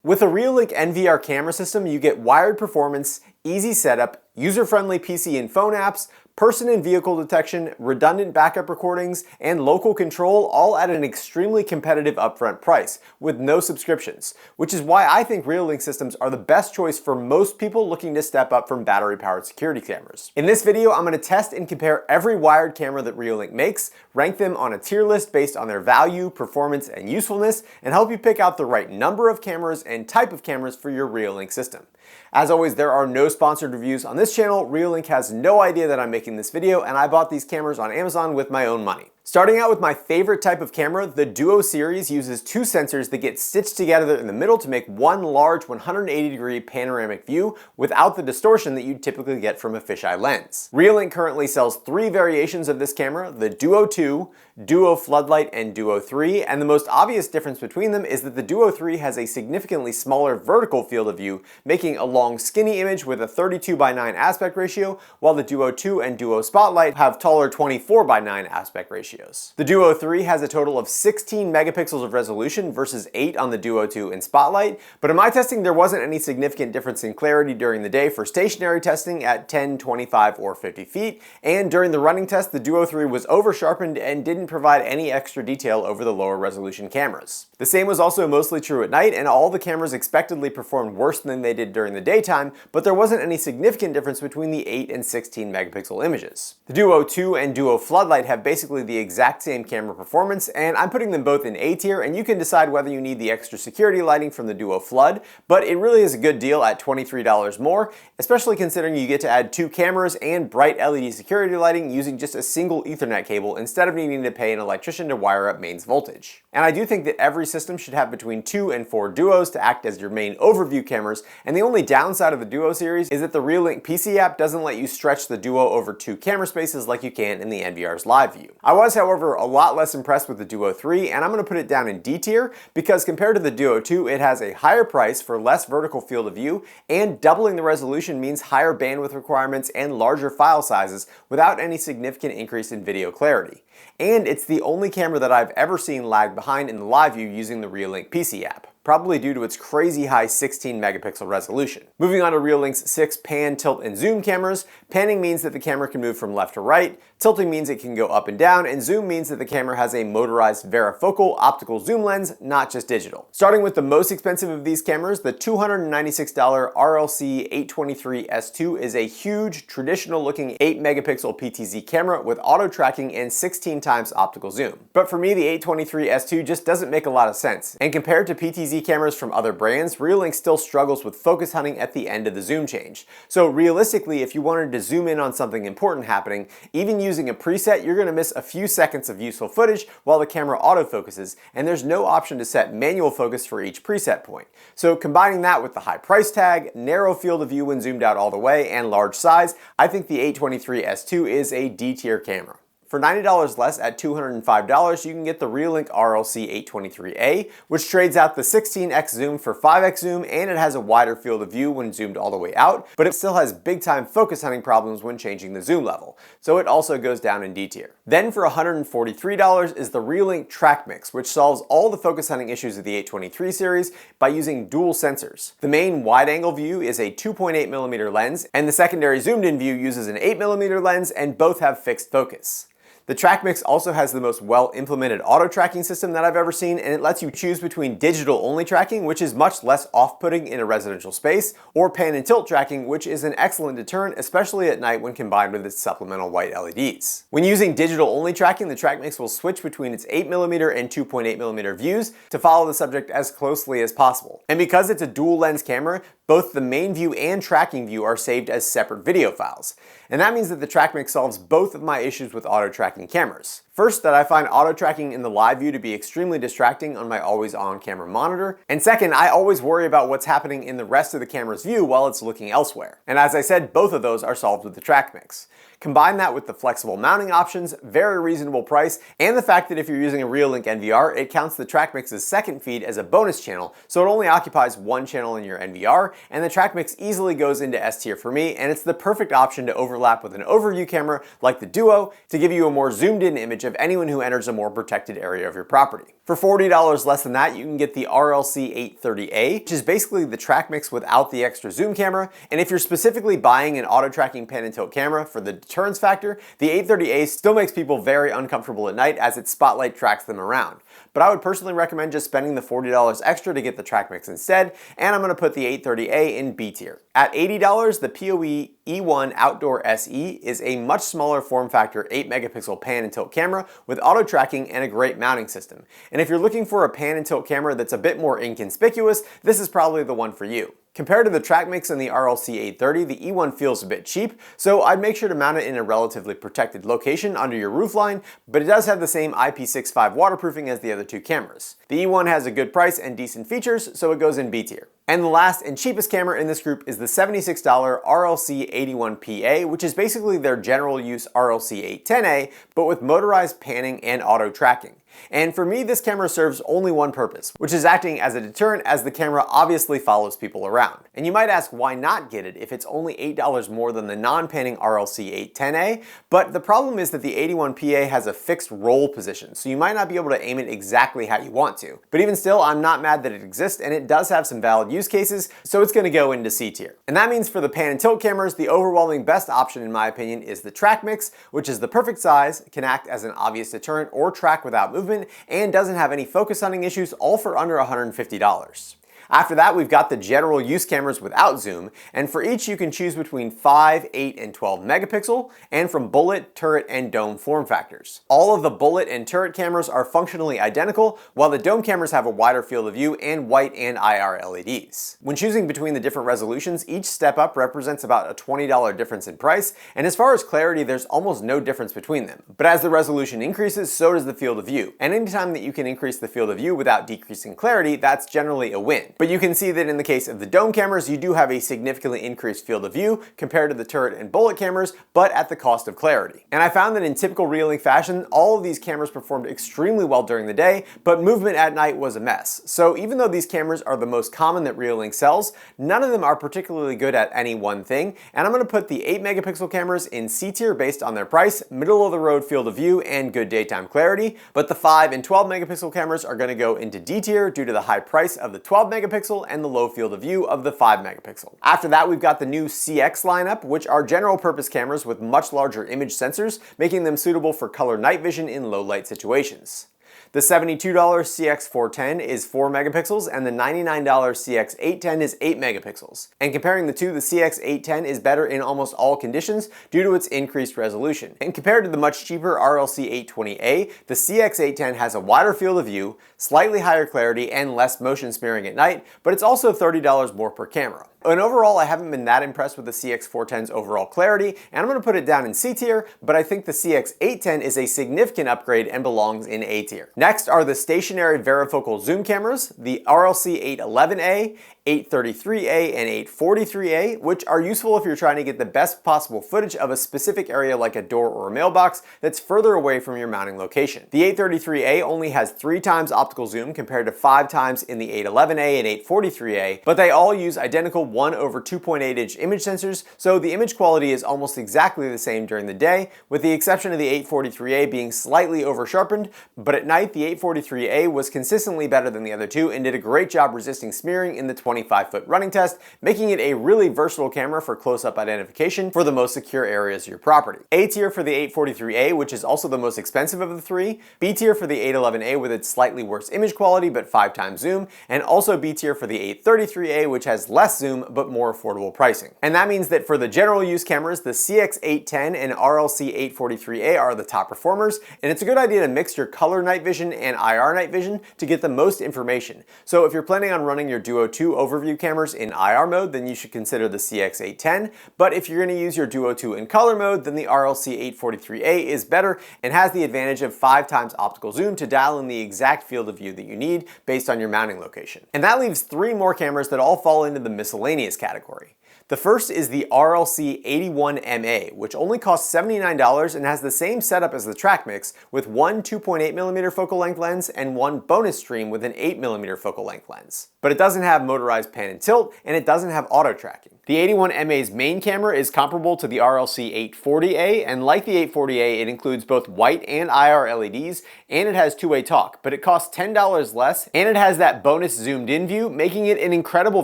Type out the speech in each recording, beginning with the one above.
With a Reolink NVR camera system, you get wired performance, easy setup, user-friendly PC and phone apps, person and vehicle detection, redundant backup recordings, and local control, all at an extremely competitive upfront price, with no subscriptions, which is why I think Reolink systems are the best choice for most people looking to step up from battery-powered security cameras. In this video, I'm going to test and compare every wired camera that Reolink makes, rank them on a tier list based on their value, performance, and usefulness, and help you pick out the right number of cameras and type of cameras for your Reolink system. As always, there are no sponsored reviews on this channel. Reolink has no idea that I'm making this video, and I bought these cameras on Amazon with my own money. Starting out with my favorite type of camera, the Duo series uses two sensors that get stitched together in the middle to make one large 180-degree panoramic view without the distortion that you'd typically get from a fisheye lens. Reolink currently sells three variations of this camera, the Duo 2, Duo Floodlight, and Duo 3, and the most obvious difference between them is that the Duo 3 has a significantly smaller vertical field of view, making a long skinny image with a 32:9 aspect ratio, while the Duo 2 and Duo Spotlight have taller 24:9 aspect ratios. The Duo 3 has a total of 16 megapixels of resolution versus 8 on the Duo 2 and Spotlight, but in my testing there wasn't any significant difference in clarity during the day for stationary testing at 10, 25, or 50 feet, and during the running test the Duo 3 was over-sharpened and didn't provide any extra detail over the lower resolution cameras. The same was also mostly true at night, and all the cameras expectedly performed worse than they did during the daytime, but there wasn't any significant difference between the 8 and 16 megapixel images. The Duo 2 and Duo Floodlight have basically the exact same camera performance, and I'm putting them both in A tier, and you can decide whether you need the extra security lighting from the Duo Flood, but it really is a good deal at $23 more, especially considering you get to add two cameras and bright LED security lighting using just a single Ethernet cable instead of needing to pay an electrician to wire up mains voltage. And I do think that every system should have between 2 and 4 Duos to act as your main overview cameras, and the only downside of the Duo series is that the Reolink PC app doesn't let you stretch the Duo over 2 camera spaces like you can in the NVR's live view. I was, however, a lot less impressed with the Duo 3, and I'm going to put it down in D tier because compared to the Duo 2, it has a higher price for less vertical field of view, and doubling the resolution means higher bandwidth requirements and larger file sizes without any significant increase in video clarity. And it's the only camera that I've ever seen lag behind in the live view using the Reolink PC app, probably due to its crazy high 16 megapixel resolution. Moving on to Reolink's 6 pan, tilt, and zoom cameras, panning means that the camera can move from left to right, tilting means it can go up and down, and zoom means that the camera has a motorized Varifocal optical zoom lens, not just digital. Starting with the most expensive of these cameras, the $296 RLC-843S2 is a huge, traditional-looking 8 megapixel PTZ camera with auto tracking and 16 times optical zoom. But for me, the 823S2 just doesn't make a lot of sense, and compared to PTZ cameras from other brands, Reolink still struggles with focus hunting at the end of the zoom change. So realistically, if you wanted to zoom in on something important happening, even using a preset, you're going to miss a few seconds of useful footage while the camera autofocuses, and there's no option to set manual focus for each preset point. So combining that with the high price tag, narrow field of view when zoomed out all the way, and large size, I think the 823S2 is a D tier camera. For $90 less at $205, you can get the Reolink RLC-843A, which trades out the 16x zoom for 5x zoom, and it has a wider field of view when zoomed all the way out, but it still has big time focus hunting problems when changing the zoom level, so it also goes down in D tier. Then for $143 is the Reolink Trackmix, which solves all the focus hunting issues of the 823 series by using dual sensors. The main wide-angle view is a 2.8mm lens, and the secondary zoomed-in view uses an 8mm lens, and both have fixed focus. The Trackmix also has the most well-implemented auto-tracking system that I've ever seen, and it lets you choose between digital-only tracking, which is much less off-putting in a residential space, or pan and tilt tracking, which is an excellent deterrent, especially at night when combined with its supplemental white LEDs. When using digital-only tracking, the Trackmix will switch between its 8mm and 2.8mm views to follow the subject as closely as possible. And because it's a dual-lens camera, both the main view and tracking view are saved as separate video files. And that means that the Trackmix solves both of my issues with auto-tracking cameras. First, that I find auto-tracking in the live view to be extremely distracting on my always-on camera monitor. And second, I always worry about what's happening in the rest of the camera's view while it's looking elsewhere. And as I said, both of those are solved with the Trackmix. Combine that with the flexible mounting options, very reasonable price, and the fact that if you're using a Reolink NVR, it counts the Trackmix's second feed as a bonus channel, so it only occupies one channel in your NVR, and the Trackmix easily goes into S tier for me, and it's the perfect option to overlap with an overview camera like the Duo to give you a more zoomed in image of anyone who enters a more protected area of your property. For $40 less than that, you can get the RLC-830A, which is basically the Trackmix without the extra zoom camera, and if you're specifically buying an auto-tracking pan and tilt camera for the deterrence factor, the 830A still makes people very uncomfortable at night as its spotlight tracks them around. But I would personally recommend just spending the $40 extra to get the Trackmix instead, and I'm going to put the 830A in B tier. At $80, the PoE E1 Outdoor SE is a much smaller form factor 8 megapixel pan and tilt camera with auto tracking and a great mounting system. And if you're looking for a pan and tilt camera that's a bit more inconspicuous, this is probably the one for you. Compared to the Trackmix and the RLC-830, the E1 feels a bit cheap, so I'd make sure to mount it in a relatively protected location under your roofline, but it does have the same IP65 waterproofing as the other two cameras. The E1 has a good price and decent features, so it goes in B tier. And the last and cheapest camera in this group is the $76 RLC-81MA, which is basically their general use RLC-810A, but with motorized panning and auto tracking. And for me, this camera serves only one purpose, which is acting as a deterrent as the camera obviously follows people around. And you might ask why not get it if it's only $8 more than the non-panning RLC-810A, but the problem is that the 81MA has a fixed roll position, so you might not be able to aim it exactly how you want to. But even still, I'm not mad that it exists, and it does have some valid use cases, so it's going to go into C tier. And that means for the pan and tilt cameras, the overwhelming best option in my opinion is the Trackmix, which is the perfect size, can act as an obvious deterrent or track without movement, and doesn't have any focus hunting issues, all for under $150. After that, we've got the general use cameras without zoom, and for each you can choose between 5, 8, and 12 megapixel, and from bullet, turret, and dome form factors. All of the bullet and turret cameras are functionally identical, while the dome cameras have a wider field of view and white and IR LEDs. When choosing between the different resolutions, each step up represents about a $20 difference in price, and as far as clarity, there's almost no difference between them. But as the resolution increases, so does the field of view, and anytime that you can increase the field of view without decreasing clarity, that's generally a win. But you can see that in the case of the dome cameras, you do have a significantly increased field of view compared to the turret and bullet cameras, but at the cost of clarity. And I found that in typical Reolink fashion, all of these cameras performed extremely well during the day, but movement at night was a mess. So even though these cameras are the most common that Reolink sells, none of them are particularly good at any one thing, and I'm going to put the 8 megapixel cameras in C tier based on their price, middle of the road field of view, and good daytime clarity, but the 5 and 12 megapixel cameras are going to go into D tier due to the high price of the 12 megapixel and the low field of view of the 5 megapixel. After that, we've got the new CX lineup, which are general purpose cameras with much larger image sensors, making them suitable for color night vision in low light situations. The $72 CX410 is 4 megapixels and the $99 CX810 is 8 megapixels. And comparing the two, the CX810 is better in almost all conditions due to its increased resolution. And compared to the much cheaper RLC-820A, the CX810 has a wider field of view, slightly higher clarity, and less motion smearing at night, but it's also $30 more per camera. And overall, I haven't been that impressed with the CX410's overall clarity, and I'm going to put it down in C tier, but I think the CX810 is a significant upgrade and belongs in A tier. Next are the stationary varifocal zoom cameras, the RLC-811A, 833A, and 843A, which are useful if you're trying to get the best possible footage of a specific area like a door or a mailbox that's further away from your mounting location. The 833A only has 3 times optical zoom compared to 5 times in the 811A and 843A, but they all use identical 1/2.8 inch image sensors, so the image quality is almost exactly the same during the day, with the exception of the 843A being slightly over sharpened, but at night the 843A was consistently better than the other two and did a great job resisting smearing in the 25-foot running test, making it a really versatile camera for close-up identification for the most secure areas of your property. A tier for the 843A, which is also the most expensive of the three, B tier for the 811A with its slightly worse image quality but 5 times zoom, and also B tier for the 833A, which has less zoom but more affordable pricing. And that means that for the general use cameras, the CX810 and RLC-843A are the top performers, and it's a good idea to mix your color night vision and IR night vision to get the most information. So if you're planning on running your Duo 2 overview cameras in IR mode, then you should consider the CX810, but if you're going to use your Duo 2 in color mode, then the RLC-843A is better and has the advantage of 5 times optical zoom to dial in the exact field of view that you need based on your mounting location. And that leaves 3 more cameras that all fall into the miscellaneous category. The first is the RLC-81MA, which only costs $79 and has the same setup as the Trackmix, with one 2.8mm focal length lens and one bonus stream with an 8mm focal length lens. But it doesn't have motorized pan and tilt, and it doesn't have auto tracking. The 81MA's main camera is comparable to the RLC-840A, and like the 840A, it includes both white and IR LEDs, and it has two-way talk, but it costs $10 less, and it has that bonus zoomed-in view, making it an incredible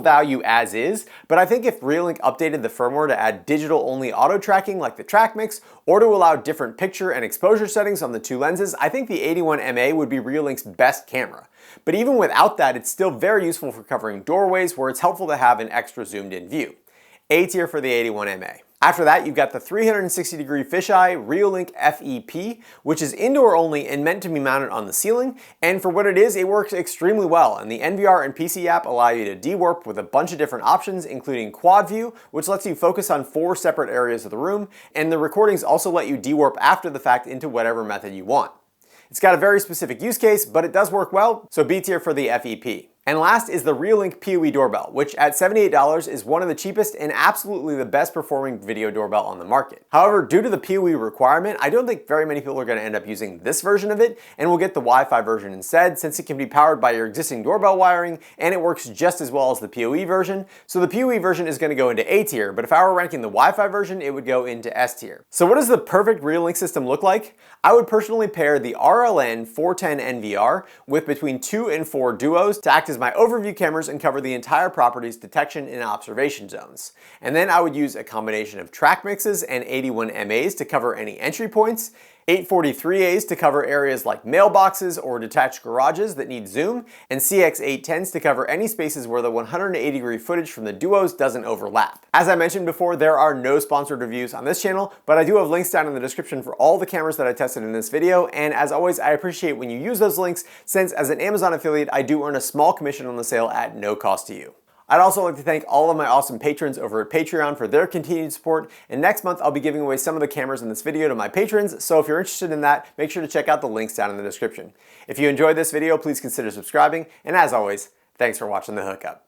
value as is. But I think if Reolink updated the firmware to add digital-only auto tracking like the Trackmix, or to allow different picture and exposure settings on the two lenses, I think the 81MA would be Reolink's best camera. But even without that, it's still very useful for covering doorways where it's helpful to have an extra zoomed-in view. A tier for the 81MA. After that, you've got the 360-degree fisheye Reolink FEP, which is indoor only and meant to be mounted on the ceiling, and for what it is, it works extremely well, and the NVR and PC app allow you to de-warp with a bunch of different options, including quad view, which lets you focus on 4 separate areas of the room, and the recordings also let you de-warp after the fact into whatever method you want. It's got a very specific use case, but it does work well, so B tier for the FEP. And last is the Reolink PoE Doorbell, which at $78 is one of the cheapest and absolutely the best performing video doorbell on the market. However, due to the PoE requirement, I don't think very many people are going to end up using this version of it, and will get the Wi-Fi version instead, since it can be powered by your existing doorbell wiring, and it works just as well as the PoE version. So the PoE version is going to go into A tier, but if I were ranking the Wi-Fi version, it would go into S tier. So what does the perfect Reolink system look like? I would personally pair the RLN-410 NVR with between 2 and 4 duos to act as my overview cameras and cover the entire property's detection and observation zones. And then I would use a combination of Trackmixes and 81MAs to cover any entry points, 843As to cover areas like mailboxes or detached garages that need zoom, and CX810s to cover any spaces where the 180-degree footage from the duos doesn't overlap. As I mentioned before, there are no sponsored reviews on this channel, but I do have links down in the description for all the cameras that I tested in this video, and as always, I appreciate when you use those links, since as an Amazon affiliate, I do earn a small commission on the sale at no cost to you. I'd also like to thank all of my awesome patrons over at Patreon for their continued support, and next month I'll be giving away some of the cameras in this video to my patrons, so if you're interested in that, make sure to check out the links down in the description. If you enjoyed this video, please consider subscribing, and as always, thanks for watching The Hookup.